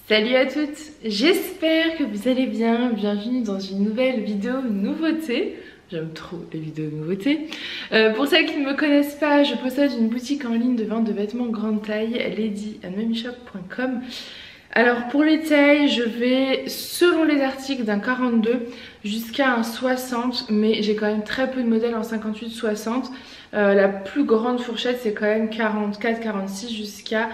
Salut à toutes, j'espère que vous allez bien, bienvenue dans une nouvelle vidéo nouveauté. J'aime trop les vidéos nouveautés. Pour celles qui ne me connaissent pas, je possède une boutique en ligne de vente de vêtements grande taille, ladyandmamishop.com. Alors pour les tailles, je vais selon les articles d'un 42 jusqu'à un 60, mais j'ai quand même très peu de modèles en 58-60. La plus grande fourchette c'est quand même 44-46 jusqu'à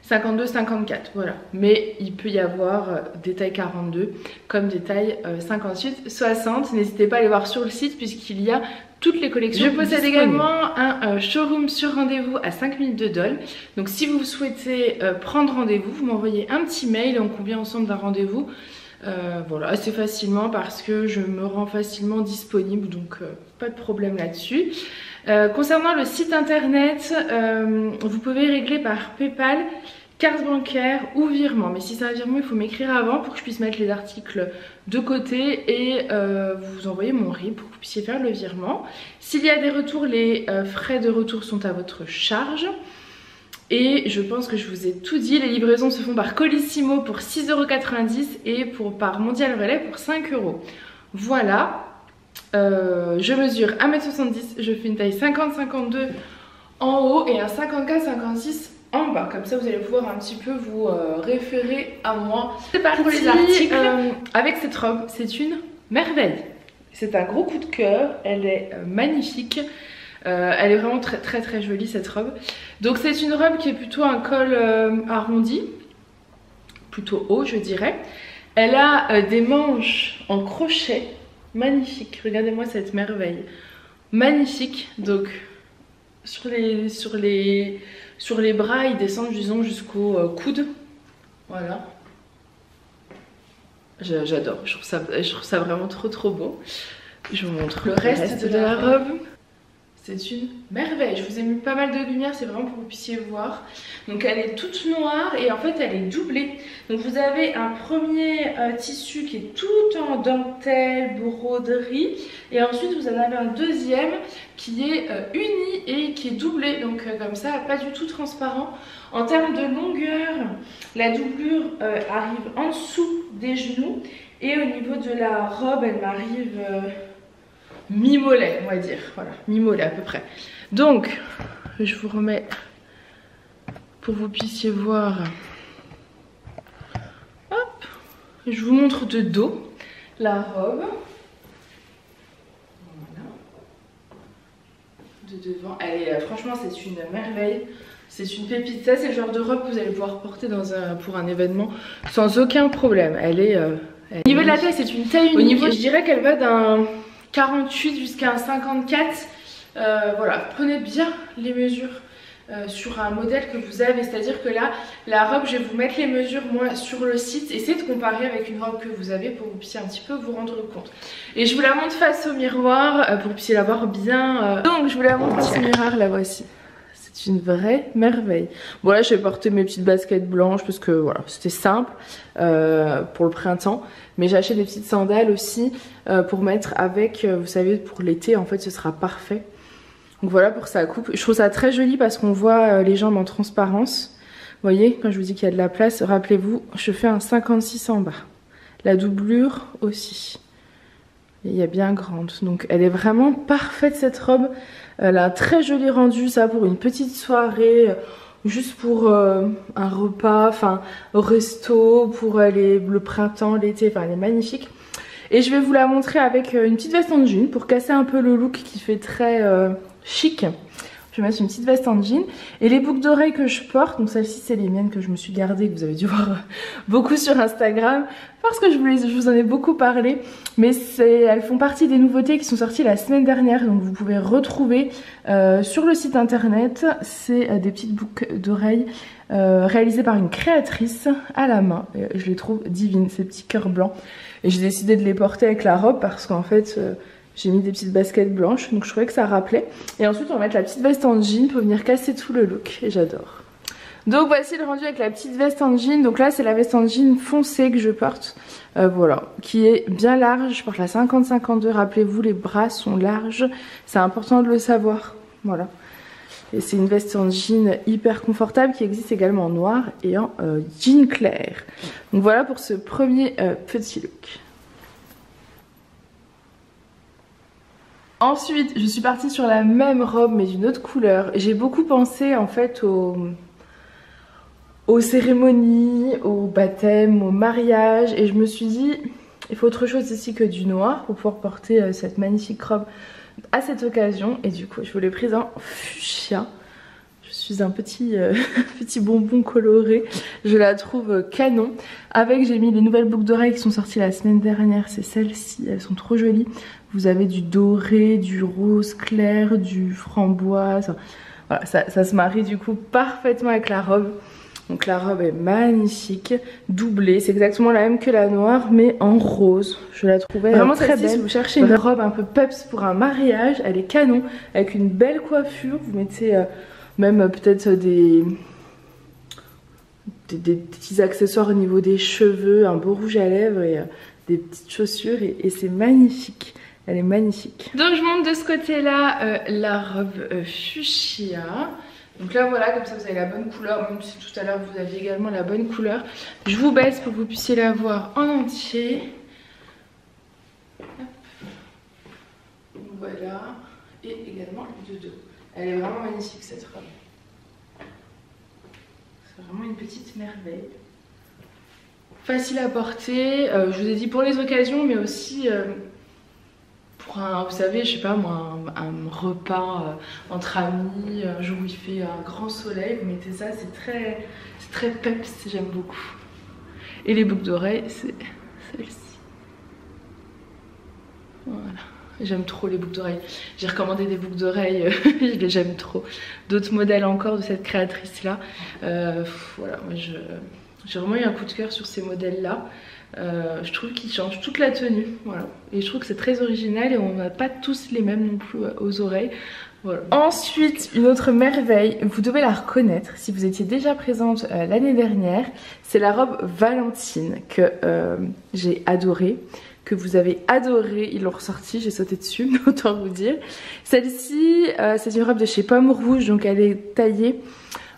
52-54, voilà. Mais il peut y avoir des tailles 42 comme des tailles 58-60. N'hésitez pas à aller voir sur le site puisqu'il y a toutes les collections. Je possède également un showroom sur rendez-vous à 5 minutes de Dole. Donc si vous souhaitez prendre rendez-vous, vous m'envoyez un petit mail et on convient ensemble d'un rendez-vous. Voilà, assez facilement parce que je me rends facilement disponible, donc pas de problème là-dessus. Concernant le site internet, vous pouvez régler par PayPal, carte bancaire ou virement. Mais si c'est un virement, il faut m'écrire avant pour que je puisse mettre les articles de côté et vous envoyer mon RIB pour que vous puissiez faire le virement. S'il y a des retours, les frais de retour sont à votre charge. Et je pense que je vous ai tout dit, les livraisons se font par Colissimo pour 6,90 € et par Mondial Relais pour 5 €. Voilà. Je mesure 1m70, je fais une taille 50-52 en haut et un 54-56 en bas. Comme ça vous allez pouvoir un petit peu vous référer à moi. C'est parti pour les articles. Avec cette robe, c'est une merveille. C'est un gros coup de cœur, elle est magnifique. Elle est vraiment très jolie cette robe. Donc c'est une robe qui est plutôt un col arrondi, plutôt haut je dirais. Elle a des manches en crochet. Magnifique, regardez-moi cette merveille. Magnifique, donc sur les bras ils descendent disons jusqu'au coude. Voilà. J'adore, je trouve ça vraiment trop beau. Je vous montre le reste de la robe. C'est une merveille, je vous ai mis pas mal de lumière, c'est vraiment pour que vous puissiez voir. Donc elle est toute noire et en fait elle est doublée. Donc vous avez un premier tissu qui est tout en dentelle, broderie. Et ensuite vous en avez un deuxième qui est uni et qui est doublé. Donc comme ça, pas du tout transparent. En termes de longueur, la doublure arrive en dessous des genoux. Et au niveau de la robe, elle m'arrive... mi-mollet on va dire, voilà, mi-mollet à peu près. Donc je vous remets pour que vous puissiez voir. Hop, je vous montre de dos la robe. Voilà. De devant, elle est, franchement c'est une merveille. C'est une pépite, ça c'est le genre de robe que vous allez pouvoir porter pour un événement sans aucun problème. Elle est... Au niveau de la taille c'est une taille unique. Au niveau, je dirais qu'elle va d'un 48 jusqu'à un 54. Voilà, prenez bien les mesures sur un modèle que vous avez, c'est à dire que là la robe, je vais vous mettre les mesures moi sur le site, essayez de comparer avec une robe que vous avez pour que vous puissiez un petit peu vous rendre compte. Et je vous la montre face au miroir pour que vous puissiez la voir bien. Donc je vous la montre face au miroir, la voici. C'est une vraie merveille. Bon là je vais porter mes petites baskets blanches parce que voilà, c'était simple pour le printemps. Mais j'ai acheté des petites sandales aussi pour mettre avec, vous savez, pour l'été en fait ce sera parfait. Donc voilà pour sa coupe. Je trouve ça très joli parce qu'on voit les jambes en transparence. Vous voyez, quand je vous dis qu'il y a de la place, rappelez-vous, je fais un 56 en bas. La doublure aussi. Et il y a bien grande. Donc elle est vraiment parfaite cette robe. Elle a un très joli rendu, ça pour une petite soirée, juste pour un repas, enfin au resto, pour le printemps, l'été, enfin elle est magnifique. Et je vais vous la montrer avec une petite veste en jean pour casser un peu le look qui fait très chic. Je vais mettre une petite veste en jean. Et les boucles d'oreilles que je porte, donc celles-ci c'est les miennes que je me suis gardées, que vous avez dû voir beaucoup sur Instagram, parce que je vous en ai beaucoup parlé. Mais elles font partie des nouveautés qui sont sorties la semaine dernière, donc vous pouvez retrouver sur le site internet. C'est des petites boucles d'oreilles réalisées par une créatrice à la main. Et je les trouve divines, ces petits cœurs blancs. Et j'ai décidé de les porter avec la robe parce qu'en fait... j'ai mis des petites baskets blanches, donc je trouvais que ça rappelait. Et ensuite on va mettre la petite veste en jean pour venir casser tout le look, et j'adore. Donc voici le rendu avec la petite veste en jean. Donc là c'est la veste en jean foncée que je porte, voilà, qui est bien large. Je porte la 50-52, rappelez-vous les bras sont larges, c'est important de le savoir, voilà. Et c'est une veste en jean hyper confortable qui existe également en noir et en jean clair. Donc voilà pour ce premier petit look. Ensuite, je suis partie sur la même robe mais d'une autre couleur. J'ai beaucoup pensé en fait aux cérémonies, au baptême, au mariage. Et je me suis dit, il faut autre chose ici que du noir pour pouvoir porter cette magnifique robe à cette occasion. Et du coup, je vous l'ai prise en fuchsia. Je suis un petit, petit bonbon coloré. Je la trouve canon. Avec, j'ai mis les nouvelles boucles d'oreilles qui sont sorties la semaine dernière. C'est celles-ci, elles sont trop jolies. Vous avez du doré, du rose clair, du framboise. Voilà, ça se marie du coup parfaitement avec la robe. Donc la robe est magnifique, doublée. C'est exactement la même que la noire, mais en rose. Je la trouvais vraiment très belle. Si vous cherchez une robe un peu peps pour un mariage, elle est canon. Avec une belle coiffure. Vous mettez même peut-être des petits accessoires au niveau des cheveux, un beau rouge à lèvres et des petites chaussures. Et c'est magnifique. Elle est magnifique. Donc je monte de ce côté-là la robe fuchsia. Donc là voilà, comme ça vous avez la bonne couleur, même si tout à l'heure vous aviez également la bonne couleur. Je vous baisse pour que vous puissiez la voir en entier. Hop. Voilà. Et également de dos. Elle est vraiment magnifique cette robe. C'est vraiment une petite merveille. Facile à porter, je vous ai dit pour les occasions mais aussi... pour un, vous savez, je sais pas moi, un repas entre amis, un jour où il fait un grand soleil, vous mettez ça, c'est très peps, j'aime beaucoup. Et les boucles d'oreilles, c'est celle-ci. Voilà, j'aime trop les boucles d'oreilles. J'ai recommandé des boucles d'oreilles, j'aime trop. D'autres modèles encore de cette créatrice-là. Voilà, moi j'ai vraiment eu un coup de cœur sur ces modèles-là. Je trouve qu'ils changent toute la tenue, voilà. Et je trouve que c'est très original et on n'a pas tous les mêmes non plus aux oreilles. Voilà. Ensuite, une autre merveille, vous devez la reconnaître si vous étiez déjà présente l'année dernière. C'est la robe Valentine que j'ai adorée, que vous avez adorée. Ils l'ont ressortie, j'ai sauté dessus, autant vous dire. Celle-ci, c'est une robe de chez Pomme Rouge, donc elle est taillée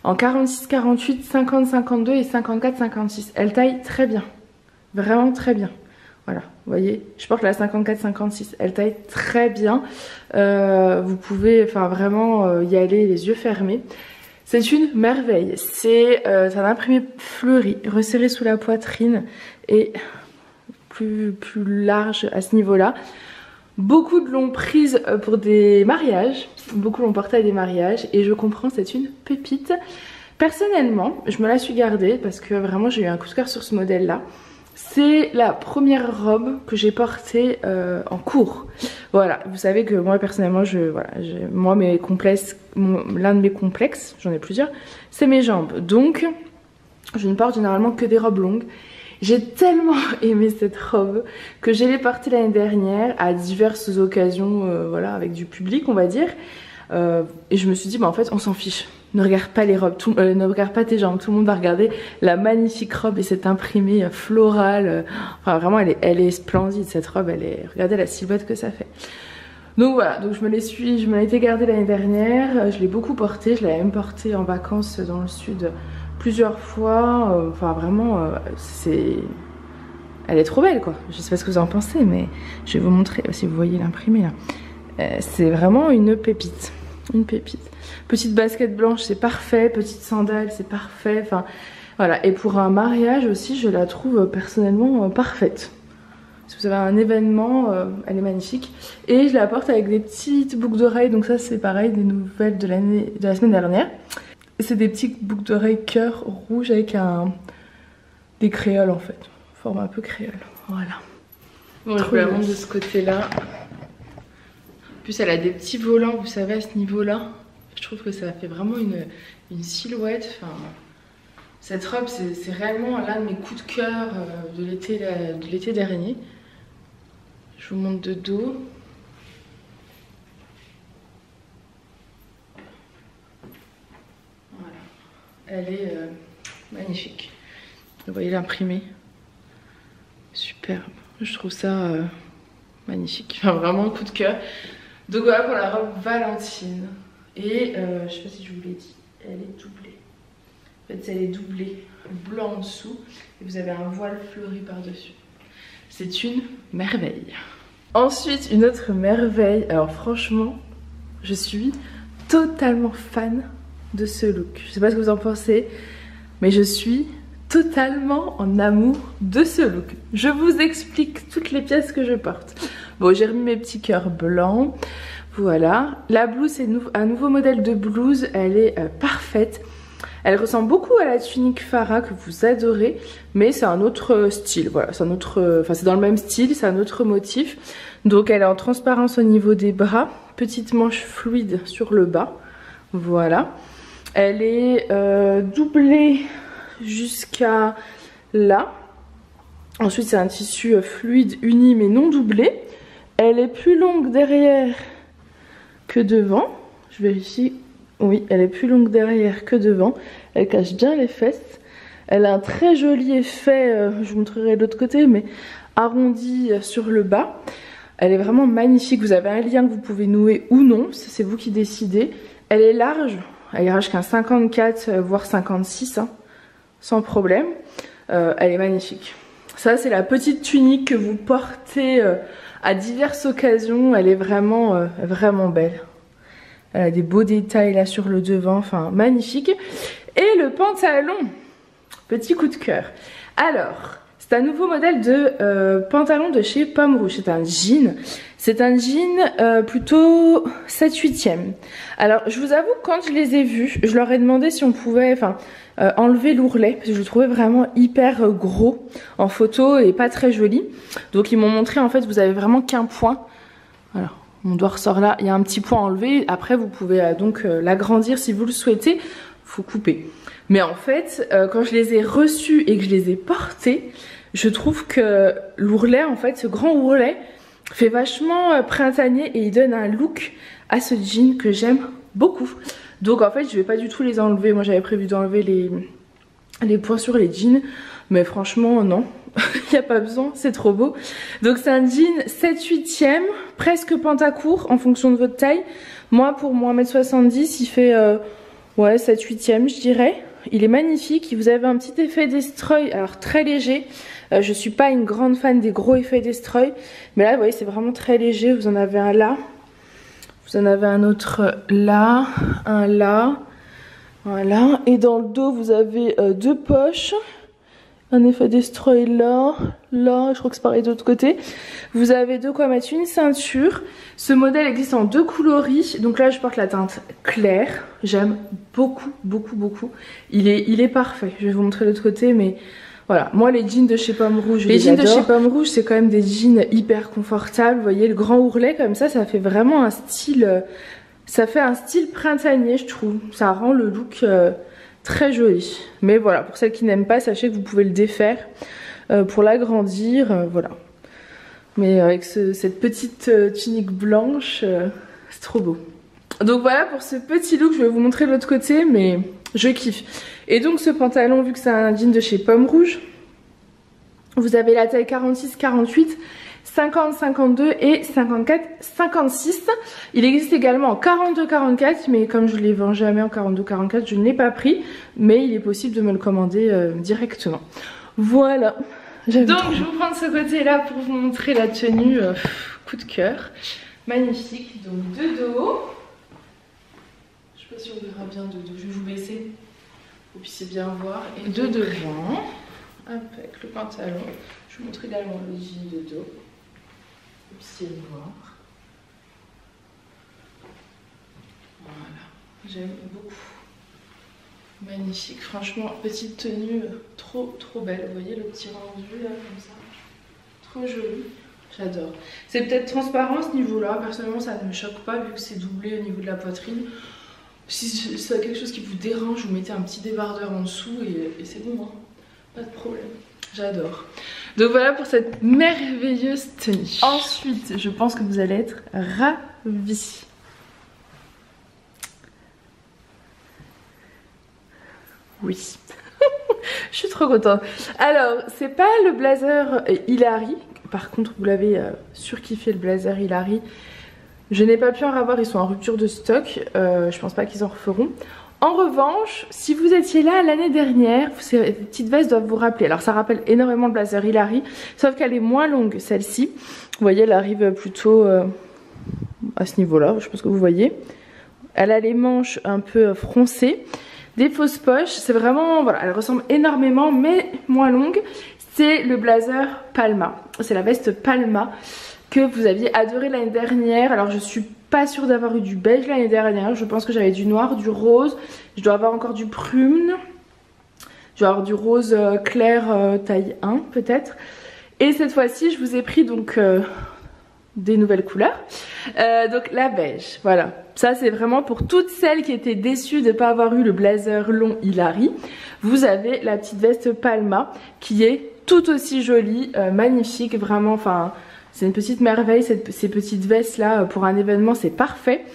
en 46-48, 50-52 et 54-56. Elle taille très bien. Vraiment très bien. Voilà, vous voyez, je porte la 54-56, elle taille très bien. Vous pouvez vraiment y aller les yeux fermés. C'est une merveille. C'est un imprimé fleuri, resserré sous la poitrine et plus large à ce niveau-là. Beaucoup l'ont prise pour des mariages, beaucoup l'ont portée à des mariages et je comprends, c'est une pépite. Personnellement, je me la suis gardée parce que vraiment j'ai eu un coup de cœur sur ce modèle-là. C'est la première robe que j'ai portée en cours. Voilà, vous savez que moi personnellement, l'un de mes complexes, j'en ai plusieurs, c'est mes jambes. Donc, je ne porte généralement que des robes longues. J'ai tellement aimé cette robe que je l'ai portée l'année dernière à diverses occasions, voilà, avec du public, on va dire. Et je me suis dit, bah en fait, on s'en fiche. Ne regarde pas les robes, ne regarde pas tes jambes, tout le monde va regarder la magnifique robe et cet imprimé floral. Enfin vraiment elle est splendide cette robe, regardez la silhouette que ça fait. Donc voilà, donc je me l'ai été gardée l'année dernière, je l'ai beaucoup portée, je l'avais même portée en vacances dans le sud plusieurs fois. Enfin vraiment, elle est trop belle quoi. Je sais pas ce que vous en pensez mais je vais vous montrer si vous voyez l'imprimé là. C'est vraiment une pépite. Une pépite. Petite basket blanche, c'est parfait. Petite sandale, c'est parfait. Enfin, voilà. Et pour un mariage aussi, je la trouve personnellement parfaite. Si vous avez un événement, elle est magnifique. Et je la porte avec des petites boucles d'oreilles. Donc ça, c'est pareil, des nouvelles de la semaine dernière. C'est des petites boucles d'oreilles cœur rouge avec des créoles en fait. Forme un peu créole. Voilà. Bon, je vous la montre de ce côté-là. En plus elle a des petits volants, vous savez, à ce niveau-là. Je trouve que ça fait vraiment une silhouette. Enfin, cette robe, c'est réellement l'un de mes coups de cœur de l'été dernier. Je vous montre de dos. Voilà. Elle est magnifique. Vous voyez l'imprimé. Superbe. Je trouve ça magnifique. Enfin, vraiment un coup de cœur. Donc voilà pour la robe Valentine. Et je sais pas si je vous l'ai dit, elle est doublée. En fait, elle est doublée blanc en dessous et vous avez un voile fleuri par-dessus. C'est une merveille. Ensuite, une autre merveille. Alors franchement, je suis totalement fan de ce look. Je sais pas ce que vous en pensez, mais je suis totalement en amour de ce look. Je vous explique toutes les pièces que je porte. Bon, j'ai remis mes petits cœurs blancs. Voilà. La blouse, c'est un nouveau modèle de blouse. Elle est parfaite. Elle ressemble beaucoup à la tunique Farah que vous adorez, mais c'est un autre style. Voilà, c'est un autre, enfin c'est dans le même style, c'est un autre motif. Donc elle est en transparence au niveau des bras, petite manche fluide sur le bas. Voilà. Elle est doublée jusqu'à là. Ensuite c'est un tissu fluide uni mais non doublé. Elle est plus longue derrière que devant. Je vérifie. Oui, elle est plus longue derrière que devant. Elle cache bien les fesses. Elle a un très joli effet, je vous montrerai de l'autre côté, mais arrondi sur le bas. Elle est vraiment magnifique. Vous avez un lien que vous pouvez nouer ou non, c'est vous qui décidez. Elle est large. Elle est large qu'un 54 voire 56, hein, sans problème. Elle est magnifique. Ça, c'est la petite tunique que vous portez à diverses occasions. Elle est vraiment, vraiment belle. Elle a des beaux détails là sur le devant, enfin magnifique. Et le pantalon, petit coup de cœur. Alors, c'est un nouveau modèle de pantalon de chez Pomme Rouge. C'est un jean. C'est un jean plutôt 7/8e. Alors, je vous avoue, quand je les ai vus, je leur ai demandé si on pouvait enlever l'ourlet. Parce que je le trouvais vraiment hyper gros en photo et pas très joli. Donc, ils m'ont montré, en fait, vous avez vraiment qu'un point. Alors, mon doigt ressort là. Il y a un petit point enlevé. Après, vous pouvez donc l'agrandir si vous le souhaitez. Faut couper. Mais en fait, quand je les ai reçus et que je les ai portés, je trouve que l'ourlet, en fait, ce grand ourlet, fait vachement printanier et il donne un look à ce jean que j'aime beaucoup. Donc en fait, je vais pas du tout les enlever. Moi, j'avais prévu d'enlever les points sur les jeans. Mais franchement, non. Il n'y a pas besoin, c'est trop beau. Donc c'est un jean 7/8e, presque pantacourt en fonction de votre taille. Moi, pour mon 1m70, il fait ouais, 7/8e, je dirais. Il est magnifique. Vous avez un petit effet destroy, alors très léger. Je suis pas une grande fan des gros effets destroy. Mais là, vous voyez, c'est vraiment très léger. Vous en avez un là. Vous en avez un autre là. Un là. Voilà. Et dans le dos, vous avez deux poches. Un effet destroy là, là, je crois que c'est pareil de l'autre côté. Vous avez de quoi mettre une ceinture. Ce modèle existe en deux coloris. Donc là, je porte la teinte claire. J'aime beaucoup, beaucoup, beaucoup. Il est parfait. Je vais vous montrer l'autre côté, mais voilà. Moi, les jeans de chez Pomme Rouge, les jeans de chez Pomme Rouge, c'est quand même des jeans hyper confortables. Vous voyez, le grand ourlet comme ça fait vraiment un style... ça fait un style printanier, je trouve. Ça rend le look... très joli. Mais voilà, pour celles qui n'aiment pas, sachez que vous pouvez le défaire pour l'agrandir, voilà. Mais avec cette petite tunique blanche, c'est trop beau. Donc voilà pour ce petit look, je vais vous montrer de l'autre côté, mais je kiffe. Et donc ce pantalon, vu que c'est un jean de chez Pomme Rouge, vous avez la taille 46-48, 50-52 et 54-56. Il existe également en 42-44, mais comme je ne les vends jamais en 42-44, je ne l'ai pas pris. Mais il est possible de me le commander directement. Voilà. Donc je vous prends de ce côté-là pour vous montrer la tenue. Coup de cœur. Magnifique. Donc de dos. Je ne sais pas si on verra bien de dos. Je vais vous baisser pour que vous puissiez bien voir. Et de devant. Hop, avec le pantalon. Je vous montre également le jean de dos. Vous puissiez le voir. Voilà, j'aime beaucoup. Magnifique, franchement, petite tenue trop belle. Vous voyez le petit rendu là, comme ça. Trop joli, j'adore. C'est peut-être transparent ce niveau-là. Personnellement, ça ne me choque pas vu que c'est doublé au niveau de la poitrine. Si c'est quelque chose qui vous dérange, vous mettez un petit débardeur en dessous et c'est bon, hein. Pas de problème. J'adore. Donc voilà pour cette merveilleuse tenue. Ensuite, je pense que vous allez être ravis. Oui. Je suis trop contente. Alors, c'est pas le blazer Hilary. Par contre, vous l'avez surkiffé le blazer Hilary. Je n'ai pas pu en avoir, ils sont en rupture de stock, je pense pas qu'ils en referont. En revanche, si vous étiez là l'année dernière, ces petites vestes doivent vous rappeler. Alors ça rappelle énormément le blazer Hilary, sauf qu'elle est moins longue celle-ci. Vous voyez, elle arrive plutôt à ce niveau-là, je pense que vous voyez. Elle a les manches un peu froncées, des fausses poches, c'est vraiment, voilà, elle ressemble énormément mais moins longue. C'est le blazer Palma, c'est la veste Palma que vous aviez adoré l'année dernière. Alors je suis pas sûre d'avoir eu du beige l'année dernière, je pense que j'avais du noir, du rose, je dois avoir encore du prune, je dois avoir du rose clair taille 1 peut-être. Et cette fois-ci je vous ai pris donc des nouvelles couleurs, donc la beige, voilà. Ça c'est vraiment pour toutes celles qui étaient déçues de ne pas avoir eu le blazer long Hilary. Vous avez la petite veste Palma qui est tout aussi jolie, magnifique, vraiment, enfin... C'est une petite merveille, ces petites vestes là pour un événement, c'est parfait.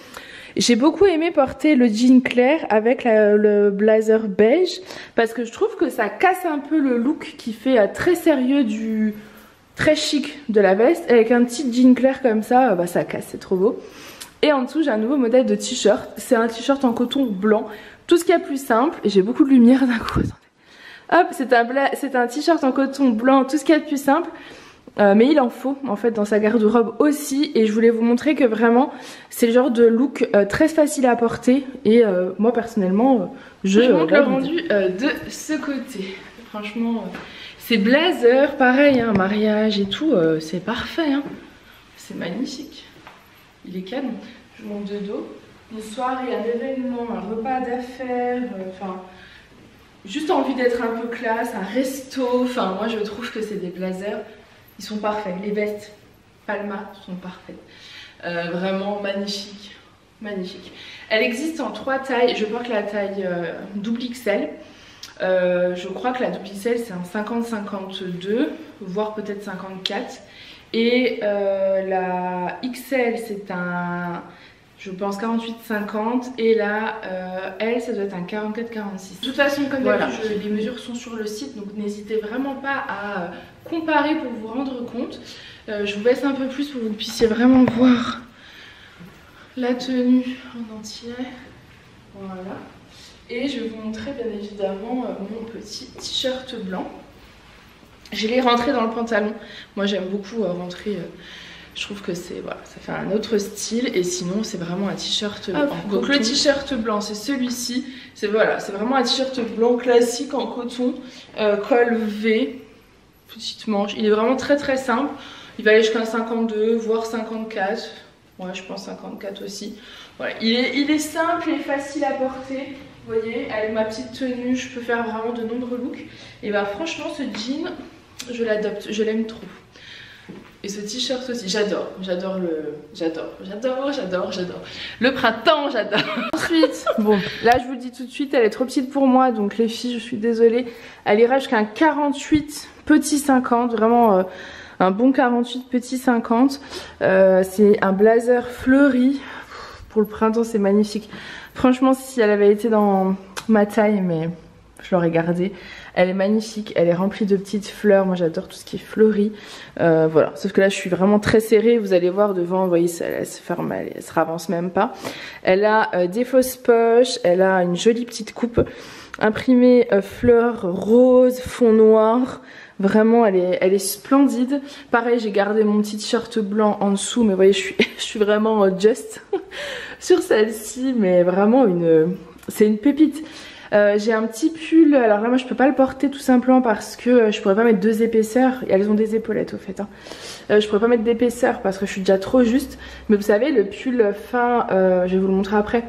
J'ai beaucoup aimé porter le jean clair avec le blazer beige parce que je trouve que ça casse un peu le look qui fait très sérieux très chic de la veste. Avec un petit jean clair comme ça, bah, ça casse, c'est trop beau. Et en dessous j'ai un nouveau modèle de t-shirt, c'est un t-shirt en coton blanc, tout ce qu'il y a plus simple. Et j'ai beaucoup de lumière d'un coup, hop, c'est un t-shirt en coton blanc, tout ce qu'il y a de plus simple. Mais il en faut en fait dans sa garde-robe aussi, et je voulais vous montrer que vraiment c'est le genre de look très facile à porter, et moi personnellement je montre le rendu de ce côté. Franchement ces blazers pareil, hein, mariage et tout, c'est parfait, hein. C'est magnifique, il est canon. Je vous montre de dos, une soirée, un événement, un repas d'affaires, enfin juste envie d'être un peu classe, un resto, enfin moi je trouve que c'est des blazers. Ils sont parfaits, les vestes Palma sont parfaites, vraiment magnifiques, magnifiques. Elle existe en 3 tailles, je porte la taille double XL, je crois que la double XL c'est un 50-52, voire peut-être 54, et la XL c'est un, je pense 48-50, et là elle ça doit être un 44-46. De toute façon comme voilà, les mesures sont sur le site, donc n'hésitez vraiment pas à comparer pour vous rendre compte. Je vous baisse un peu plus pour que vous puissiez vraiment voir la tenue en entier. Voilà. Et je vais vous montrer bien évidemment mon petit t-shirt blanc. Je l'ai rentré dans le pantalon. Moi j'aime beaucoup rentrer... Je trouve que c'est voilà, ça fait un autre style, et sinon c'est vraiment un t-shirt blanc. Donc le t-shirt blanc c'est celui-ci, c'est voilà, c'est vraiment un t-shirt blanc classique en coton, col V, petite manche. Il est vraiment très très simple. Il va aller jusqu'à 52 voire 54. Ouais, je pense 54 aussi. Voilà, il est simple et facile à porter. Vous voyez, avec ma petite tenue, je peux faire vraiment de nombreux looks. Et bah franchement ce jean, je l'adopte, je l'aime trop. Et ce t-shirt aussi, j'adore le printemps, j'adore. Ensuite, bon, là je vous le dis tout de suite, elle est trop petite pour moi, donc les filles, je suis désolée. Elle ira jusqu'à un 48 petit 50, vraiment un bon 48 petit 50. C'est un blazer fleuri, pour le printemps c'est magnifique. Franchement si elle avait été dans ma taille, mais je l'aurais gardée. Elle est magnifique, elle est remplie de petites fleurs, moi j'adore tout ce qui est fleuri. Voilà, sauf que là je suis vraiment très serrée, vous allez voir devant, vous voyez, elle se ferme, elle se ravance même pas. Elle a des fausses poches, elle a une jolie petite coupe imprimée fleurs rose, fond noir. Vraiment elle est splendide. Pareil, j'ai gardé mon petit t-shirt blanc en dessous, mais vous voyez je suis vraiment just sur celle-ci, mais vraiment c'est une pépite. J'ai un petit pull, alors là moi je peux pas le porter tout simplement parce que je pourrais pas mettre 2 épaisseurs, et elles ont des épaulettes au fait, hein. Je pourrais pas mettre d'épaisseur parce que je suis déjà trop juste, mais vous savez le pull fin, je vais vous le montrer après,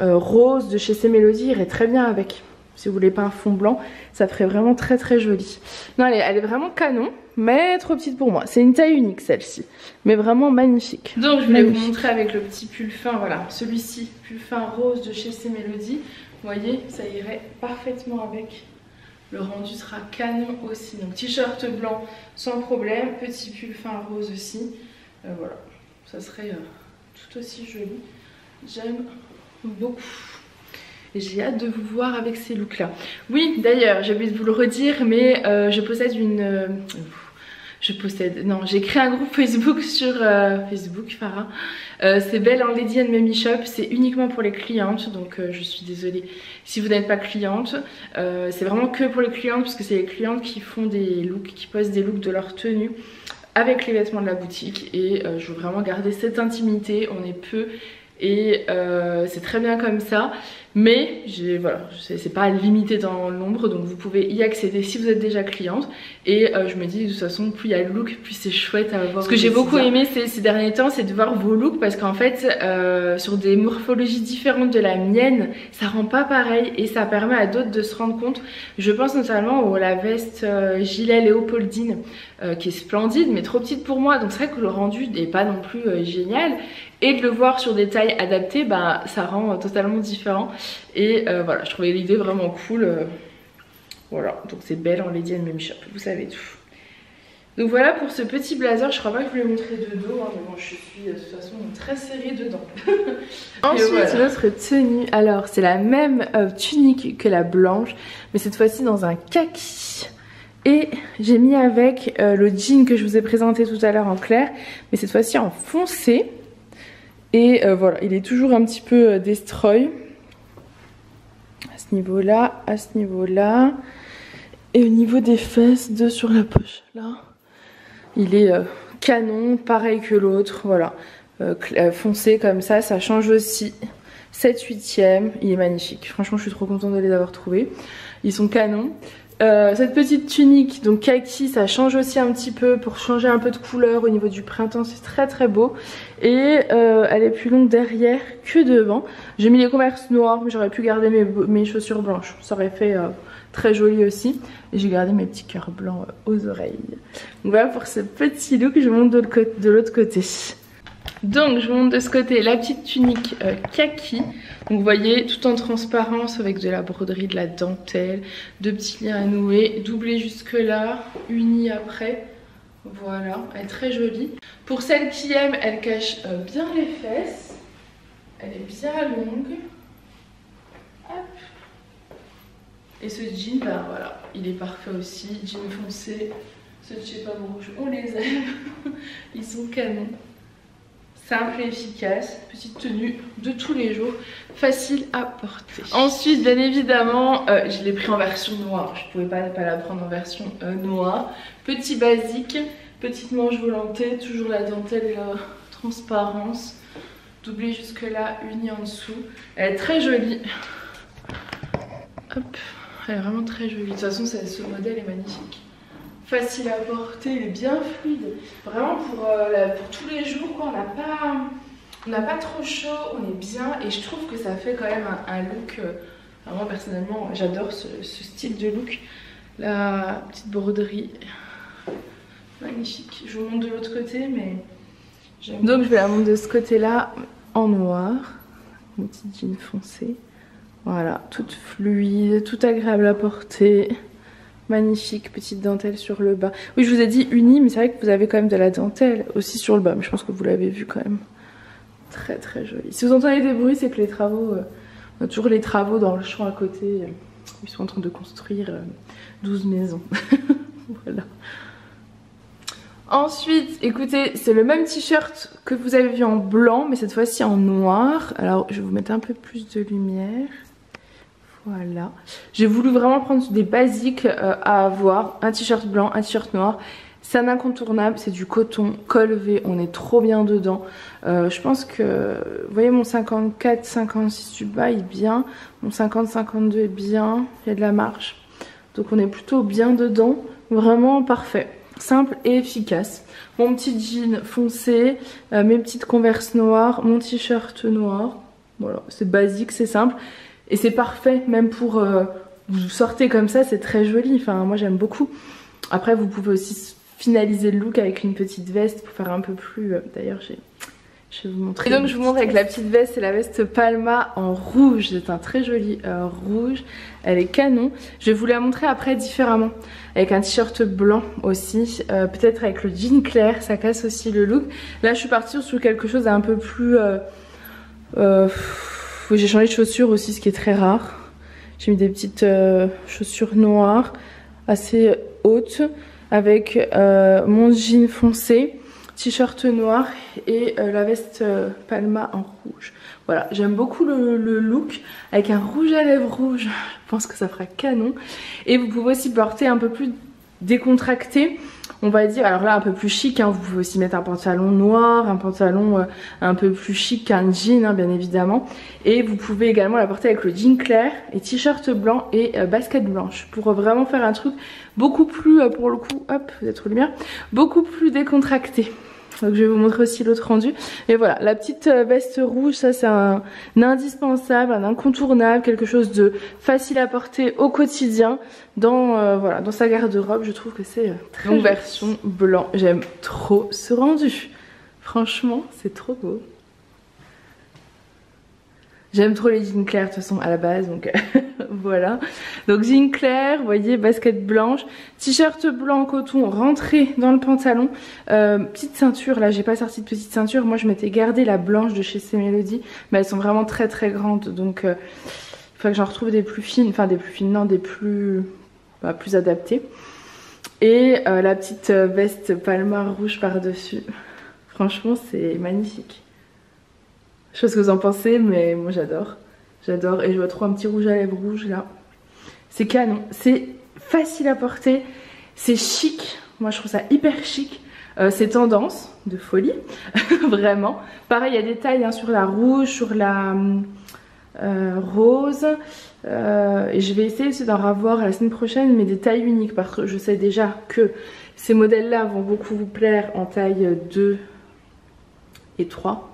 rose de chez C Mélodie irait très bien avec. Si vous voulez pas un fond blanc, ça ferait vraiment très très joli. Non, elle est vraiment canon, mais trop petite pour moi. C'est une taille unique celle-ci, mais vraiment magnifique. Donc je voulais vous montrer avec le petit pull fin, voilà, celui-ci, pull fin rose de chez C Mélodie. Vous voyez, ça irait parfaitement avec. Le rendu sera canon aussi. Donc t-shirt blanc sans problème, petit pull fin rose aussi. Voilà, ça serait tout aussi joli. J'aime beaucoup. Et j'ai hâte de vous voir avec ces looks là. Oui, d'ailleurs, j'ai oublié de vous le redire, mais je possède je possède, non, j'ai créé un groupe Facebook sur Facebook, Farah. C'est Belle en Lady and Memi Shop, c'est uniquement pour les clientes, donc je suis désolée si vous n'êtes pas cliente. C'est vraiment que pour les clientes, parce que c'est les clientes qui font des looks, qui postent des looks de leur tenue avec les vêtements de la boutique, et je veux vraiment garder cette intimité, on est peu. Et c'est très bien comme ça, mais voilà, c'est pas limité dans le nombre, donc vous pouvez y accéder si vous êtes déjà cliente. Et je me dis de toute façon, plus il y a le look, plus c'est chouette à voir. Ce que j'ai beaucoup aimé ces derniers temps, c'est de voir vos looks, parce qu'en fait sur des morphologies différentes de la mienne, ça rend pas pareil et ça permet à d'autres de se rendre compte. Je pense notamment à la veste gilet Léopoldine qui est splendide mais trop petite pour moi, donc c'est vrai que le rendu n'est pas non plus génial. Et de le voir sur des tailles adaptées, bah, ça rend totalement différent. Et voilà, je trouvais l'idée vraiment cool. Voilà, donc c'est Belle en Lady and Memi Shop, vous savez tout. Donc voilà pour ce petit blazer, je crois pas que je vous l'ai montré de dos, hein, mais bon, je suis de toute façon très serrée dedans. Ensuite, voilà, notre tenue, alors c'est la même tunique que la blanche, mais cette fois-ci dans un kaki. Et j'ai mis avec le jean que je vous ai présenté tout à l'heure en clair, mais cette fois-ci en foncé. Et voilà, il est toujours un petit peu destroy à ce niveau-là, à ce niveau-là. Et au niveau des fesses, deux sur la poche, là. Il est canon, pareil que l'autre, voilà. Foncé comme ça change aussi. 7/8e, il est magnifique. Franchement, je suis trop contente de les avoir trouvés. Ils sont canons. Cette petite tunique donc kaki, ça change aussi un petit peu pour changer un peu de couleur au niveau du printemps, c'est très très beau. Et elle est plus longue derrière que devant. J'ai mis les Converse noirs, mais j'aurais pu garder mes chaussures blanches, ça aurait fait très joli aussi. Et j'ai gardé mes petits cœurs blancs aux oreilles. Donc voilà pour ce petit look, je monte de l'autre côté. Donc je vous montre de ce côté la petite tunique kaki. Donc vous voyez, tout en transparence avec de la broderie, de la dentelle, deux petits liens à nouer, doublé jusque là, uni après. Voilà, elle est très jolie. Pour celles qui aiment, elle cache bien les fesses. Elle est bien longue. Hop. Et ce jean, ben voilà, il est parfait aussi. Jean foncé, ce shape rouge, on les aime. Ils sont canons. Simple et efficace, petite tenue de tous les jours, facile à porter. Ensuite, bien évidemment, je l'ai pris en version noire. Je pouvais pas la prendre en version noire. Petit basique, petite manche volantée, toujours la dentelle et la transparence. Doublée jusque là, unie en dessous. Elle est très jolie. Hop, elle est vraiment très jolie. De toute façon, ce modèle est magnifique. Facile à porter, il est bien fluide. Vraiment pour tous les jours, quoi. On n'a pas trop chaud, on est bien. Et je trouve que ça fait quand même un look. Moi personnellement, j'adore ce style de look. La petite broderie, magnifique. Je vous montre de l'autre côté, mais j'aime. Donc je vais la montrer de ce côté-là en noir. Une petite jean foncée. Voilà, toute fluide, tout agréable à porter. Magnifique, petite dentelle sur le bas. Oui, je vous ai dit uni, mais c'est vrai que vous avez quand même de la dentelle aussi sur le bas. Mais je pense que vous l'avez vu quand même. Très très joli. Si vous entendez des bruits, c'est que les travaux, on a toujours les travaux dans le champ à côté. Ils sont en train de construire 12 maisons. Voilà. Ensuite, écoutez, c'est le même t-shirt que vous avez vu en blanc, mais cette fois-ci en noir. Alors, je vais vous mettre un peu plus de lumière. Voilà, j'ai voulu vraiment prendre des basiques à avoir, un t-shirt blanc, un t-shirt noir. C'est un incontournable, c'est du coton, col V, on est trop bien dedans. Je pense que, vous voyez mon 54-56 du bas il est bien, mon 50-52 est bien, il y a de la marge. Donc on est plutôt bien dedans, vraiment parfait, simple et efficace. Mon petit jean foncé, mes petites Converse noires, mon t-shirt noir. Voilà, c'est basique, c'est simple. Et c'est parfait, même pour vous sortez comme ça, c'est très joli. Enfin, moi j'aime beaucoup. Après, vous pouvez aussi finaliser le look avec une petite veste pour faire un peu plus. D'ailleurs, je vais vous montrer. Et donc, je vous montre avec la petite veste, c'est la veste Palma en rouge. C'est un très joli rouge. Elle est canon. Je vais vous la montrer après différemment. Avec un t-shirt blanc aussi. Peut-être avec le jean clair, ça casse aussi le look. Là, je suis partie sur quelque chose d'un peu plus. J'ai changé de chaussures aussi, ce qui est très rare. J'ai mis des petites chaussures noires, assez hautes. avec mon jean foncé, t-shirt noir et la veste Palma en rouge. Voilà, j'aime beaucoup le look avec un rouge à lèvres rouge, je pense que ça fera canon. Et vous pouvez aussi porter un peu plus décontracté, on va dire, alors là un peu plus chic, hein. Vous pouvez aussi mettre un pantalon noir, un pantalon un peu plus chic qu'un jean, hein, bien évidemment. Et vous pouvez également la porter avec le jean clair et t-shirt blanc et basket blanche pour vraiment faire un truc beaucoup plus, pour le coup, hop, vous êtes lumière, beaucoup plus décontracté. Donc je vais vous montrer aussi l'autre rendu. Et voilà, la petite veste rouge, ça c'est un indispensable, un incontournable, quelque chose de facile à porter au quotidien dans, voilà, dans sa garde-robe. Je trouve que c'est très longue version blanc. J'aime trop ce rendu. Franchement, c'est trop beau. J'aime trop les jeans clairs de toute façon à la base, donc voilà. Donc jean clair, vous voyez, basket blanche, t-shirt blanc en coton rentré dans le pantalon, petite ceinture, là j'ai pas sorti de petite ceinture, moi je m'étais gardé la blanche de chez C-Melody, mais elles sont vraiment très très grandes, donc il faut que j'en retrouve des plus fines, enfin des plus fines, non, des plus, plus adaptées. Et la petite veste Palma rouge par dessus, franchement c'est magnifique. Je sais pas ce que vous en pensez, mais moi j'adore. J'adore. Et je vois trop un petit rouge à lèvres rouge là. C'est canon. C'est facile à porter. C'est chic. Moi je trouve ça hyper chic. C'est tendance de folie. Vraiment. Pareil, il y a des tailles hein, sur la rouge, sur la rose. Et je vais essayer d'en avoir la semaine prochaine, mais des tailles uniques. Parce que je sais déjà que ces modèles là vont beaucoup vous plaire en taille 2 et 3.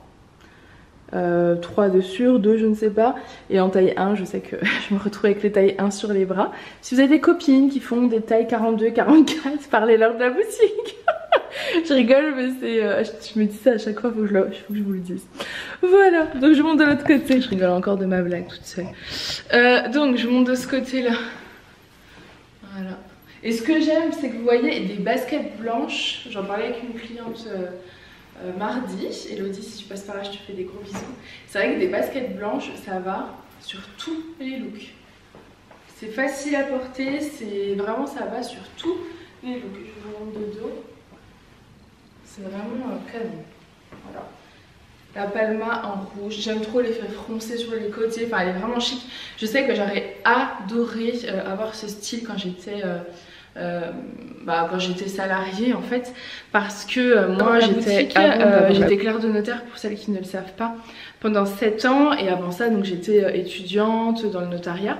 3 de sûr, 2 je ne sais pas, et en taille 1 je sais que je me retrouve avec les tailles 1 sur les bras. Si vous avez des copines qui font des tailles 42, 44, parlez-leur de la boutique. Je rigole mais c'est, je me dis ça à chaque fois, faut que je vous le dise. Voilà, donc je monte de l'autre côté, je rigole encore de ma blague toute seule. Donc je monte de ce côté là. Voilà. Et ce que j'aime c'est que vous voyez des baskets blanches, j'en parlais avec une cliente mardi, Elodie si tu passes par là je te fais des gros bisous. C'est vrai que des baskets blanches ça va sur tous les looks. C'est facile à porter, c'est vraiment ça va sur tous les looks. Je vous montre de dos. C'est vraiment canon. Voilà. La Palma en rouge, j'aime trop l'effet froncé sur les côtés, enfin elle est vraiment chic. Je sais que j'aurais adoré avoir ce style quand j'étais salariée en fait, parce que moi j'étais clerc de notaire pour celles qui ne le savent pas pendant 7 ans, et avant ça donc j'étais étudiante dans le notariat.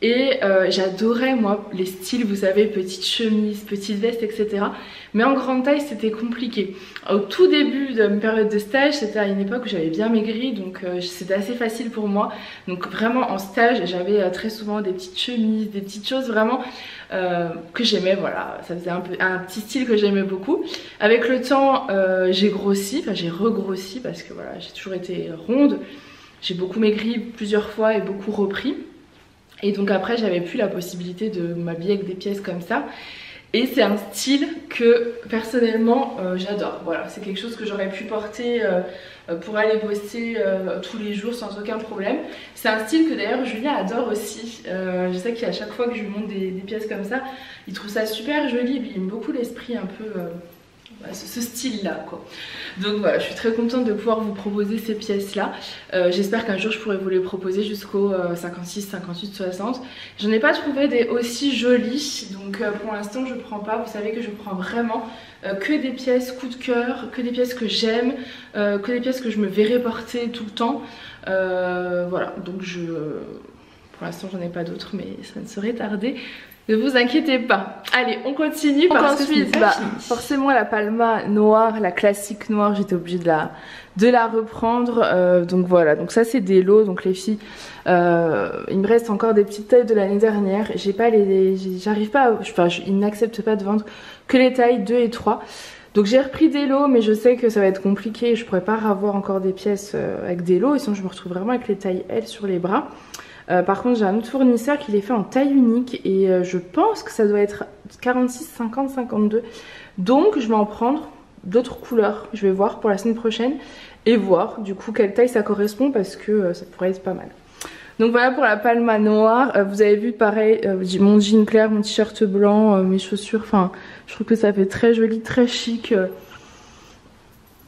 Et j'adorais moi les styles, vous savez, petite chemise, petite veste, etc. Mais en grande taille c'était compliqué. Au tout début de ma période de stage, c'était à une époque où j'avais bien maigri, donc c'était assez facile pour moi. Donc vraiment en stage j'avais très souvent des petites chemises, des petites choses vraiment que j'aimais, voilà. Ça faisait un petit style que j'aimais beaucoup. Avec le temps j'ai grossi, enfin j'ai regrossi parce que voilà, j'ai toujours été ronde. J'ai beaucoup maigri plusieurs fois et beaucoup repris. Et donc après j'avais plus la possibilité de m'habiller avec des pièces comme ça. Et c'est un style que personnellement j'adore. Voilà, c'est quelque chose que j'aurais pu porter pour aller bosser tous les jours sans aucun problème. C'est un style que d'ailleurs Julien adore aussi. Je sais qu'à chaque fois que je lui montre des pièces comme ça, il trouve ça super joli. Il aime beaucoup l'esprit un peu... ce style là quoi. Donc voilà, je suis très contente de pouvoir vous proposer ces pièces là. J'espère qu'un jour je pourrai vous les proposer jusqu'au 56, 58, 60. J'en ai pas trouvé des aussi jolies, donc pour l'instant je prends pas. Vous savez que je prends vraiment que des pièces coup de cœur, que des pièces que j'aime, que des pièces que je me verrai porter tout le temps. Voilà, donc pour l'instant j'en ai pas d'autres, mais ça ne saurait tarder. Ne vous inquiétez pas. Allez, on continue parce que ensuite, forcément la Palma noire, la classique noire, j'étais obligée de la reprendre. Donc voilà, donc ça c'est des lots. Donc les filles, il me reste encore des petites tailles de l'année dernière. J'ai pas j'arrive pas, ils n'acceptent pas de vendre que les tailles 2 et 3. Donc j'ai repris des lots, mais je sais que ça va être compliqué. Je pourrais pas avoir encore des pièces avec des lots, et sinon je me retrouve vraiment avec les tailles L sur les bras. Par contre j'ai un autre fournisseur qui les fait en taille unique et je pense que ça doit être 46, 50, 52. Donc je vais en prendre d'autres couleurs. Je vais voir pour la semaine prochaine et voir du coup quelle taille ça correspond, parce que ça pourrait être pas mal. Donc voilà pour la palma noire. Vous avez vu pareil, mon jean clair, mon t-shirt blanc, mes chaussures. Enfin, je trouve que ça fait très joli, très chic.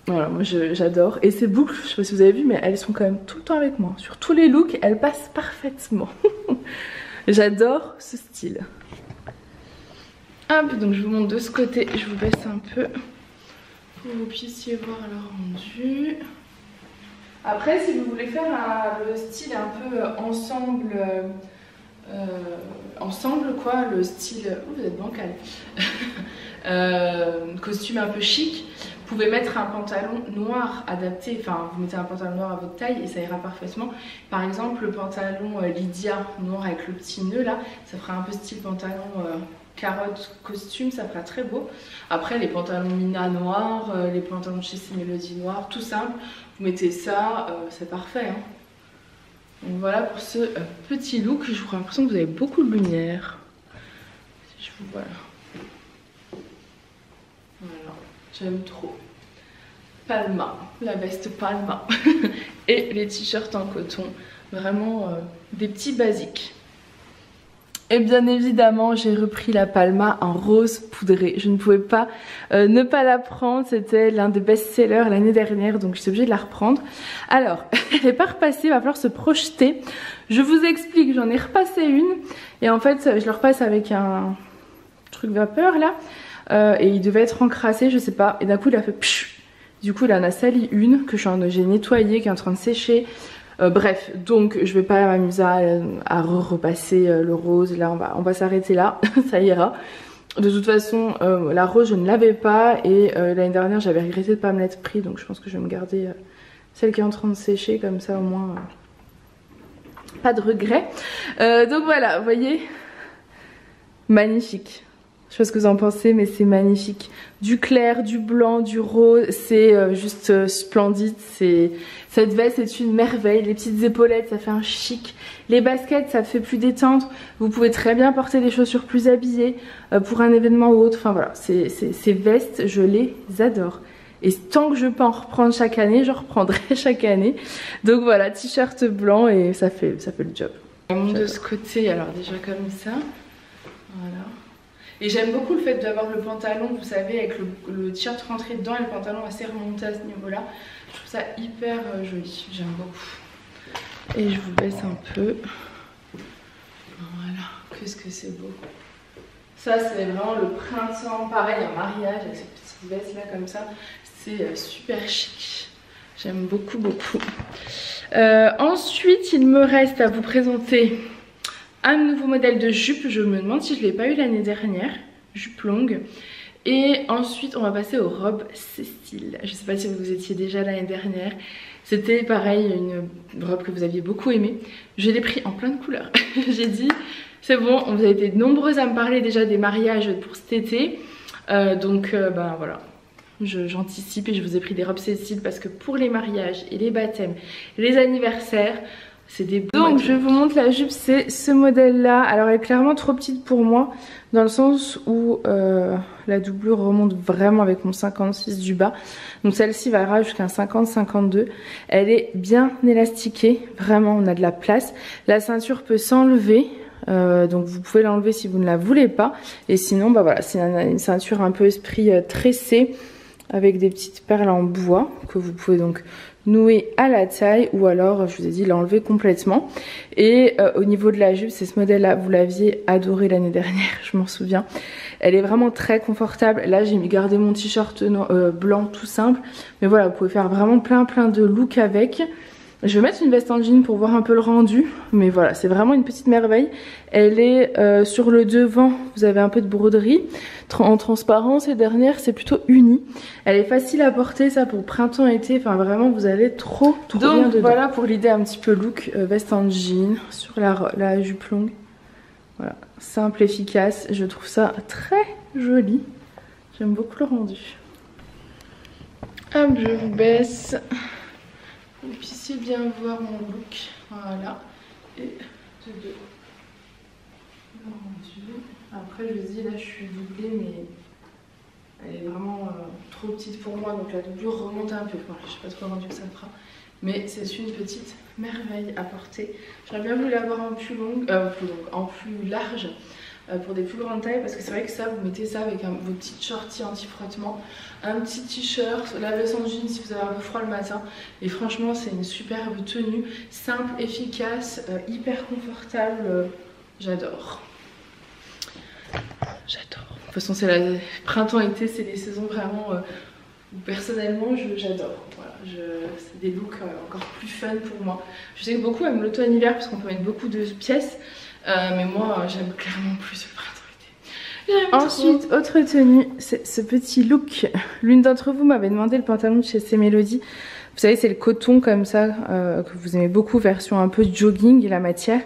Voilà, moi j'adore. Et ces boucles, je sais pas si vous avez vu, mais elles sont quand même tout le temps avec moi. Sur tous les looks, elles passent parfaitement. J'adore ce style. Hop, donc je vous montre de ce côté. Je vous baisse un peu pour que vous puissiez voir le rendu. Après, si vous voulez faire le style un peu ensemble, quoi, le style... Oh, vous êtes bancal. Costume un peu chic, vous pouvez mettre un pantalon noir adapté, enfin vous mettez un pantalon noir à votre taille et ça ira parfaitement. Par exemple le pantalon Lydia noir avec le petit nœud là, ça fera un peu style pantalon carotte costume, ça fera très beau. Après les pantalons Mina noirs, les pantalons de chez Melody noir, tout simple, vous mettez ça, c'est parfait hein. Donc voilà pour ce petit look, je vous ai l'impression que vous avez beaucoup de lumière. Si je vous vois là. Voilà, j'aime trop. Palma, la veste Palma et les t-shirts en coton, vraiment des petits basiques. Et bien évidemment j'ai repris la Palma en rose poudré, je ne pouvais pas ne pas la prendre, c'était l'un des best-sellers l'année dernière donc j'étais obligée de la reprendre. Alors elle n'est pas repassée, il va falloir se projeter, je vous explique, j'en ai repassé une et en fait je le repasse avec un truc vapeur là. Et il devait être encrassé, je sais pas, et d'un coup il a fait pshh. Du coup il en a sali une que j'ai nettoyée, qui est en train de sécher. Bref, donc je vais pas m'amuser à repasser le rose, là on va s'arrêter là, ça ira. De toute façon la rose je ne l'avais pas et l'année dernière j'avais regretté de pas me l'être pris, donc je pense que je vais me garder celle qui est en train de sécher, comme ça au moins pas de regret. Donc voilà, vous voyez, magnifique. Je sais pas ce que vous en pensez, mais c'est magnifique. Du clair, du blanc, du rose, c'est juste splendide. Cette veste est une merveille. Les petites épaulettes, ça fait un chic. Les baskets, ça fait plus détente. Vous pouvez très bien porter des chaussures plus habillées pour un événement ou autre. Enfin voilà, ces vestes, je les adore. Et tant que je peux en reprendre chaque année, je reprendrai chaque année. Donc voilà, t-shirt blanc et ça fait le job. De ce côté, alors déjà comme ça, voilà. Et j'aime beaucoup le fait d'avoir le pantalon, vous savez, avec le t-shirt rentré dedans et le pantalon assez remonté à ce niveau-là. Je trouve ça hyper joli, j'aime beaucoup. Et je vous baisse un peu. Voilà, qu'est-ce que c'est beau. Ça, c'est vraiment le printemps, pareil, un mariage avec ces petites vestes là comme ça. C'est super chic. J'aime beaucoup, beaucoup. Ensuite, il me reste à vous présenter un nouveau modèle de jupe. Je me demande si je ne l'ai pas eu l'année dernière. Jupe longue. Et ensuite, on va passer aux robes Cécile. Je ne sais pas si vous étiez déjà l'année dernière. C'était pareil, une robe que vous aviez beaucoup aimée. Je l'ai pris en plein de couleurs. J'ai dit, c'est bon, vous avez été nombreuses à me parler déjà des mariages pour cet été. Ben voilà. J'anticipe et je vous ai pris des robes Cécile parce que pour les mariages et les baptêmes, les anniversaires, c'est des beaux. Donc je vous montre la jupe, c'est ce modèle là. Alors elle est clairement trop petite pour moi dans le sens où la doublure remonte vraiment avec mon 56 du bas. Donc celle-ci va jusqu'à un 50-52. Elle est bien élastiquée, vraiment on a de la place. La ceinture peut s'enlever. Donc vous pouvez l'enlever si vous ne la voulez pas. Et sinon bah voilà, c'est une ceinture un peu esprit tressé avec des petites perles en bois que vous pouvez donc nouer à la taille ou alors je vous ai dit l'enlever complètement. Et au niveau de la jupe, c'est ce modèle là, vous l'aviez adoré l'année dernière, je m'en souviens. Elle est vraiment très confortable. Là j'ai gardé mon t-shirt blanc tout simple, mais voilà, vous pouvez faire vraiment plein de looks avec. Je vais mettre une veste en jean pour voir un peu le rendu, mais voilà, c'est vraiment une petite merveille. Elle est sur le devant, vous avez un peu de broderie en transparence, et derrière c'est plutôt uni. Elle est facile à porter, ça pour printemps-été, enfin vraiment vous allez trop bien dedans. Voilà pour l'idée un petit peu look, veste en jean sur la jupe longue. Voilà, simple, efficace, je trouve ça très joli. J'aime beaucoup le rendu. Hop, je vous baisse. Vous puissiez bien voir mon look, voilà, et de deux. Après je vous dis, là je suis doublée mais elle est vraiment trop petite pour moi, donc la doublure remonte un peu, enfin, je sais pas trop le rendu que ça fera, mais c'est une petite merveille à porter. J'aurais bien voulu l'avoir en plus longue, en plus large, pour des plus grandes tailles, parce que c'est vrai que ça, vous mettez ça avec vos petites shorties anti-frottement, un petit t-shirt, la veste en jean si vous avez un peu froid le matin, et franchement c'est une superbe tenue, simple, efficace, hyper confortable, j'adore. J'adore. De toute façon c'est la printemps-été, c'est les saisons vraiment où personnellement j'adore. Voilà, c'est des looks encore plus fun pour moi. Je sais que beaucoup aiment l'automne-hiver parce qu'on peut mettre beaucoup de pièces, mais moi j'aime clairement plus le printemps-été. Ensuite, autre tenue, c'est ce petit look. L'une d'entre vous m'avait demandé le pantalon de chez C Melody. Vous savez, c'est le coton comme ça, que vous aimez beaucoup, version un peu jogging, la matière,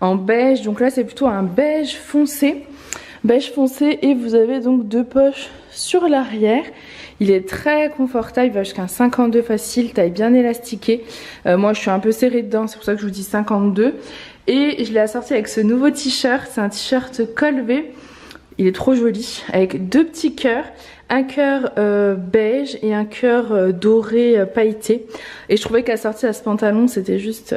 en beige. Donc là, c'est plutôt un beige foncé. Beige foncé, et vous avez donc 2 poches sur l'arrière. Il est très confortable, il va jusqu'à un 52 facile, taille bien élastiquée. Moi, je suis un peu serrée dedans, c'est pour ça que je vous dis 52. Et je l'ai assorti avec ce nouveau t-shirt, c'est un t-shirt col V. Il est trop joli, avec 2 petits cœurs, un cœur beige et un cœur doré pailleté. Et je trouvais qu'assorti à ce pantalon, c'était juste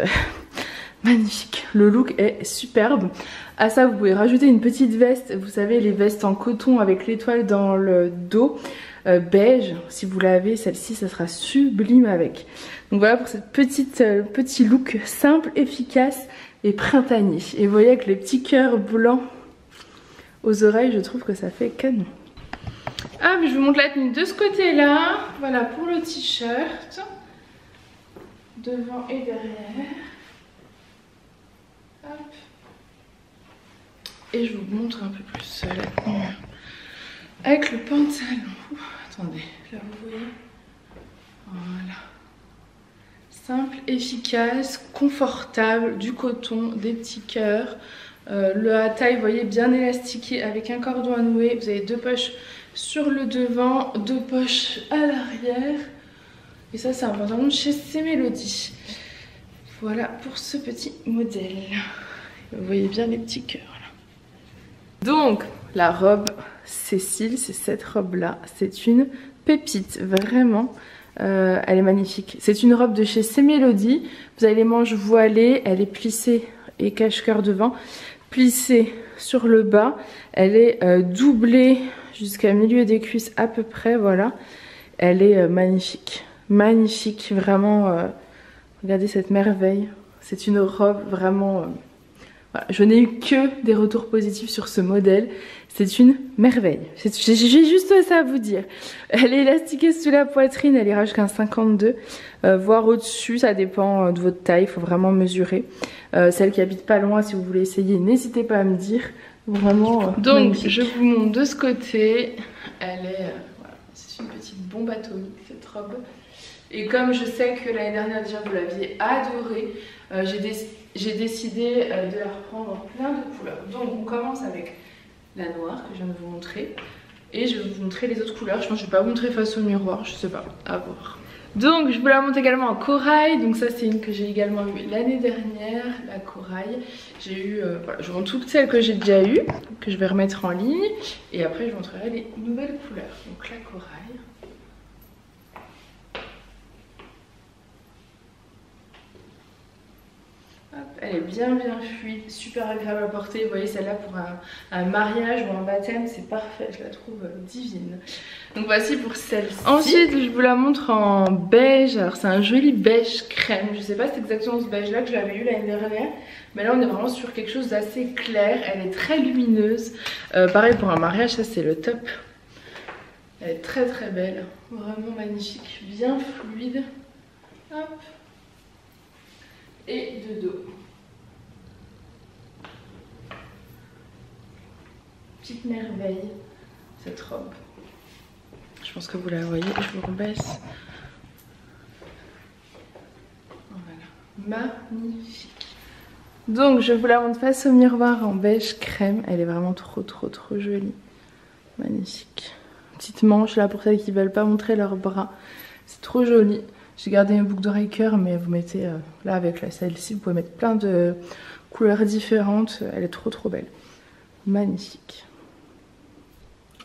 magnifique. Le look est superbe. À ça, vous pouvez rajouter une petite veste, vous savez, les vestes en coton avec l'étoile dans le dos, beige. Si vous l'avez, celle-ci, ça sera sublime avec. Donc voilà pour cette petit look simple, efficace et printanier. Et vous voyez avec les petits cœurs blancs aux oreilles, je trouve que ça fait canon. Ah, mais je vous montre la tenue de ce côté-là. Voilà pour le t-shirt. Devant et derrière. Hop. Et je vous montre un peu plus la tenue avec le pantalon. Attendez, là vous voyez. Voilà. Simple, efficace, confortable, du coton, des petits cœurs. La taille, vous voyez, bien élastiquée avec un cordon à nouer. Vous avez 2 poches sur le devant, 2 poches à l'arrière. Et ça, c'est un pantalon de chez C Melody. Voilà pour ce petit modèle. Vous voyez bien les petits cœurs. Donc, la robe Cécile, c'est cette robe-là. C'est une pépite, vraiment. Elle est magnifique. C'est une robe de chez C Melody. Vous avez les manches voilées, elle est plissée et cache-cœur devant. Plissée sur le bas. Elle est doublée jusqu'à milieu des cuisses à peu près, voilà. Elle est magnifique. Magnifique, vraiment. Regardez cette merveille. C'est une robe vraiment... Voilà, je n'ai eu que des retours positifs sur ce modèle. C'est une merveille. J'ai juste ça à vous dire. Elle est élastiquée sous la poitrine, elle ira jusqu'à un 52, voire au-dessus, ça dépend de votre taille, il faut vraiment mesurer. Celle qui habite pas loin, si vous voulez essayer, n'hésitez pas à me dire. Vraiment donc magnifique. Je vous montre de ce côté. Elle est, voilà, c'est une petite bombe atomique cette robe. Et comme je sais que l'année dernière déjà vous l'aviez adorée, j'ai décidé de la reprendre en plein de couleurs. Donc on commence avec la noire que je viens de vous montrer. Et je vais vous montrer les autres couleurs. Je pense que je ne vais pas vous montrer face au miroir, je sais pas, à voir. Donc je vous la montre également en corail. Donc ça c'est une que j'ai également eue l'année dernière, la corail. J'ai eu, voilà, je vous montre toutes celles que j'ai déjà eues, que je vais remettre en ligne. Et après je vous montrerai les nouvelles couleurs. Donc la corail. Elle est bien fluide, super agréable à porter. Vous voyez celle-là pour un mariage ou un baptême, c'est parfait, je la trouve divine. Donc voici pour celle-ci. Ensuite je vous la montre en beige. Alors c'est un joli beige crème. Je sais pas si c'est exactement ce beige là que je l'avais eu l'année dernière, mais là on est vraiment sur quelque chose d'assez clair. Elle est très lumineuse. Pareil pour un mariage, ça c'est le top. Elle est très belle, vraiment magnifique, bien fluide. Hop. Et de dos. Petite merveille, cette robe. Je pense que vous la voyez, je vous rebaisse. Voilà, magnifique. Donc je vous la montre face au miroir en beige crème. Elle est vraiment trop jolie. Magnifique. Petite manche là pour celles qui ne veulent pas montrer leurs bras. C'est trop joli. J'ai gardé une boucle d'oreille cœur, mais vous mettez là avec celle-ci, vous pouvez mettre plein de couleurs différentes. Elle est trop belle. Magnifique.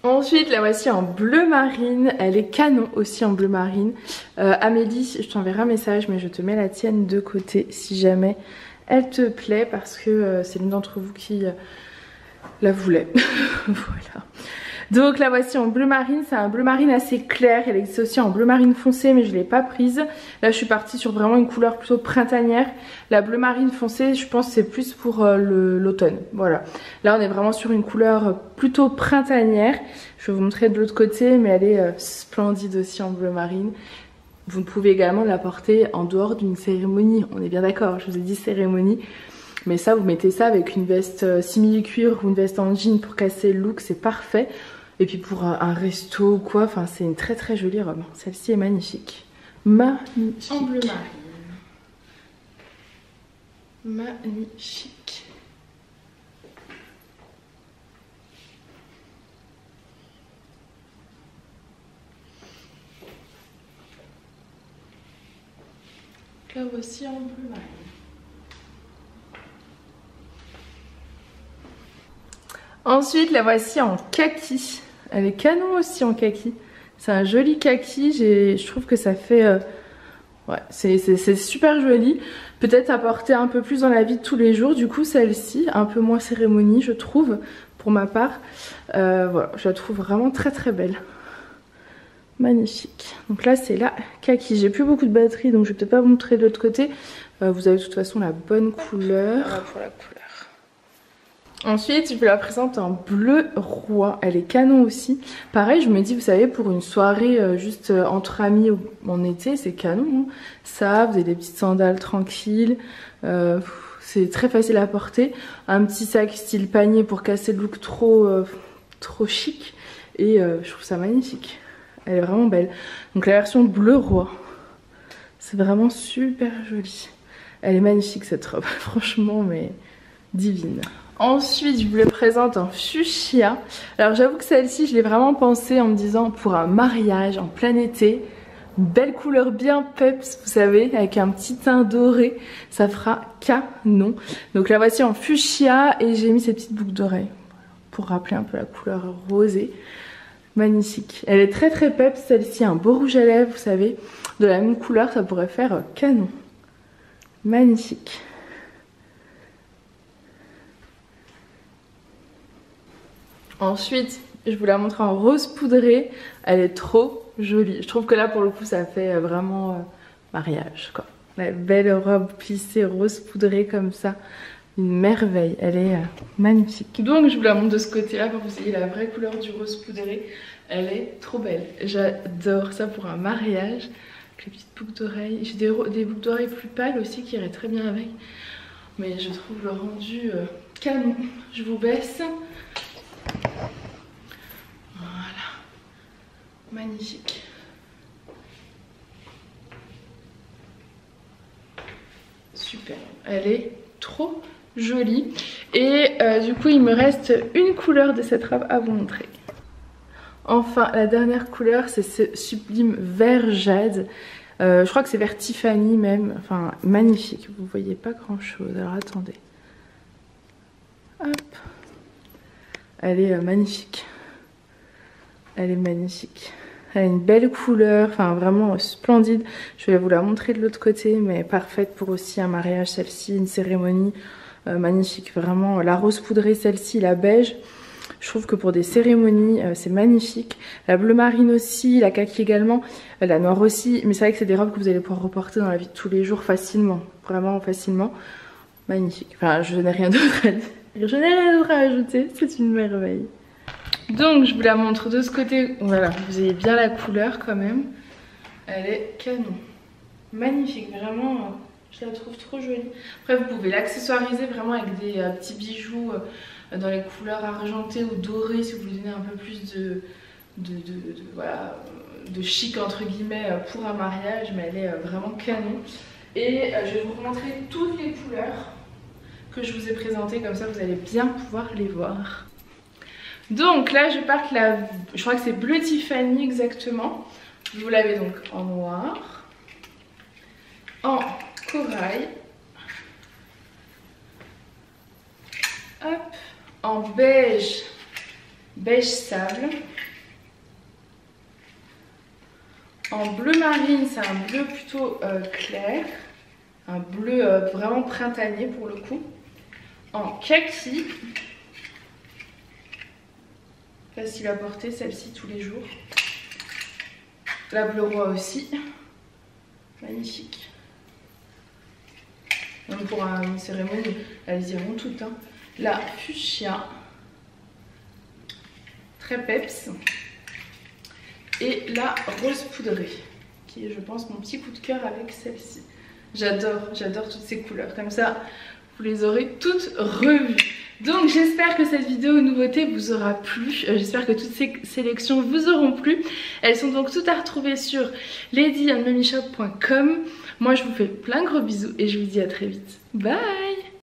Ensuite la voici en bleu marine, elle est canon aussi en bleu marine. Amélie, je t'enverrai un message mais je te mets la tienne de côté si jamais elle te plaît parce que c'est l'une d'entre vous qui la voulait. Voilà. Donc la voici en bleu marine, c'est un bleu marine assez clair, elle existe aussi en bleu marine foncé mais je ne l'ai pas prise. Là je suis partie sur vraiment une couleur plutôt printanière. La bleu marine foncée je pense c'est plus pour l'automne, voilà. Là on est vraiment sur une couleur plutôt printanière. Je vais vous montrer de l'autre côté mais elle est splendide aussi en bleu marine. Vous pouvez également la porter en dehors d'une cérémonie, on est bien d'accord, je vous ai dit cérémonie. Mais ça vous mettez ça avec une veste simili-cuir ou une veste en jean pour casser le look, c'est parfait. Et puis pour un resto ou quoi, enfin c'est une très très jolie robe. Celle-ci est magnifique. Magnifique. En bleu marine. Magnifique. Là aussi en bleu marine. Ensuite la voici en kaki. Elle est canon aussi en kaki. C'est un joli kaki. Je trouve que ça fait... ouais, c'est super joli. Peut-être à porter un peu plus dans la vie de tous les jours. Du coup celle-ci, un peu moins cérémonie je trouve, pour ma part. Voilà, je la trouve vraiment très très belle. Magnifique. Donc là c'est la kaki. J'ai plus beaucoup de batterie donc je vais peut-être pas vous montrer de l'autre côté. Vous avez de toute façon la bonne couleur. Voilà pour la couleur. Ensuite je vous la présente en bleu roi, elle est canon aussi. Pareil je me dis vous savez pour une soirée juste entre amis en été c'est canon. Hein. Ça vous avez des petites sandales tranquilles, c'est très facile à porter. Un petit sac style panier pour casser le look trop chic. Et je trouve ça magnifique, elle est vraiment belle. Donc la version bleu roi, c'est vraiment super joli. Elle est magnifique cette robe, franchement mais divine. Ensuite, je vous la présente en fuchsia. Alors j'avoue que celle-ci, je l'ai vraiment pensée en me disant pour un mariage en plein été, une belle couleur bien peps, vous savez, avec un petit teint doré, ça fera canon. Donc la voici en fuchsia et j'ai mis ces petites boucles d'oreilles pour rappeler un peu la couleur rosée. Magnifique. Elle est très très peps celle-ci, un beau rouge à lèvres, vous savez, de la même couleur, ça pourrait faire canon. Magnifique. Ensuite, je vous la montre en rose poudré. Elle est trop jolie. Je trouve que là, pour le coup, ça fait vraiment mariage, quoi. La belle robe plissée rose poudré comme ça. Une merveille. Elle est magnifique. Donc, je vous la montre de ce côté-là pour que vous ayez la vraie couleur du rose poudré. Elle est trop belle. J'adore ça pour un mariage. Avec les petites boucles d'oreilles. J'ai des boucles d'oreilles plus pâles aussi qui iraient très bien avec. Mais je trouve le rendu canon. Je vous baisse. Voilà, magnifique. Super, elle est trop jolie. Et du coup il me reste une couleur de cette robe à vous montrer. Enfin la dernière couleur c'est ce sublime vert jade. Je crois que c'est vert Tiffany même. Enfin magnifique, vous voyez pas grand chose. Alors attendez. Hop. Elle est magnifique. Elle est magnifique. Elle a une belle couleur, enfin vraiment splendide. Je vais vous la montrer de l'autre côté, mais parfaite pour aussi un mariage, celle-ci, une cérémonie. Magnifique, vraiment. La rose poudrée, celle-ci, la beige. Je trouve que pour des cérémonies, c'est magnifique. La bleu marine aussi, la kaki également, la noire aussi. Mais c'est vrai que c'est des robes que vous allez pouvoir reporter dans la vie de tous les jours facilement. Vraiment facilement. Magnifique. Enfin, je n'ai rien d'autre à dire. Je n'ai rien d'autre à ajouter, c'est une merveille. Donc je vous la montre de ce côté, voilà, vous avez bien la couleur quand même. Elle est canon. Magnifique, vraiment, je la trouve trop jolie. Après vous pouvez l'accessoiriser vraiment avec des petits bijoux dans les couleurs argentées ou dorées si vous voulez donner un peu plus de chic entre guillemets pour un mariage, mais elle est vraiment canon. Et je vais vous montrer toutes les couleurs que je vous ai présenté, comme ça vous allez bien pouvoir les voir. Donc là je porte je crois que c'est bleu Tiffany exactement. Vous l'avez donc en noir, en corail, hop, en beige beige sable. En bleu marine, c'est un bleu plutôt clair. Un bleu vraiment printanier pour le coup. En kaki. Facile à porter celle-ci tous les jours. La bleu roi aussi. Magnifique. Même pour une cérémonie, elles iront toutes. Hein. La fuchsia. Très peps. Et la rose poudrée, qui est je pense mon petit coup de cœur avec celle-ci. J'adore toutes ces couleurs, comme ça vous les aurez toutes revues. Donc j'espère que cette vidéo nouveauté vous aura plu, j'espère que toutes ces sélections vous auront plu. Elles sont donc toutes à retrouver sur ladyandmummyshop.com. Moi je vous fais plein de gros bisous et je vous dis à très vite. Bye.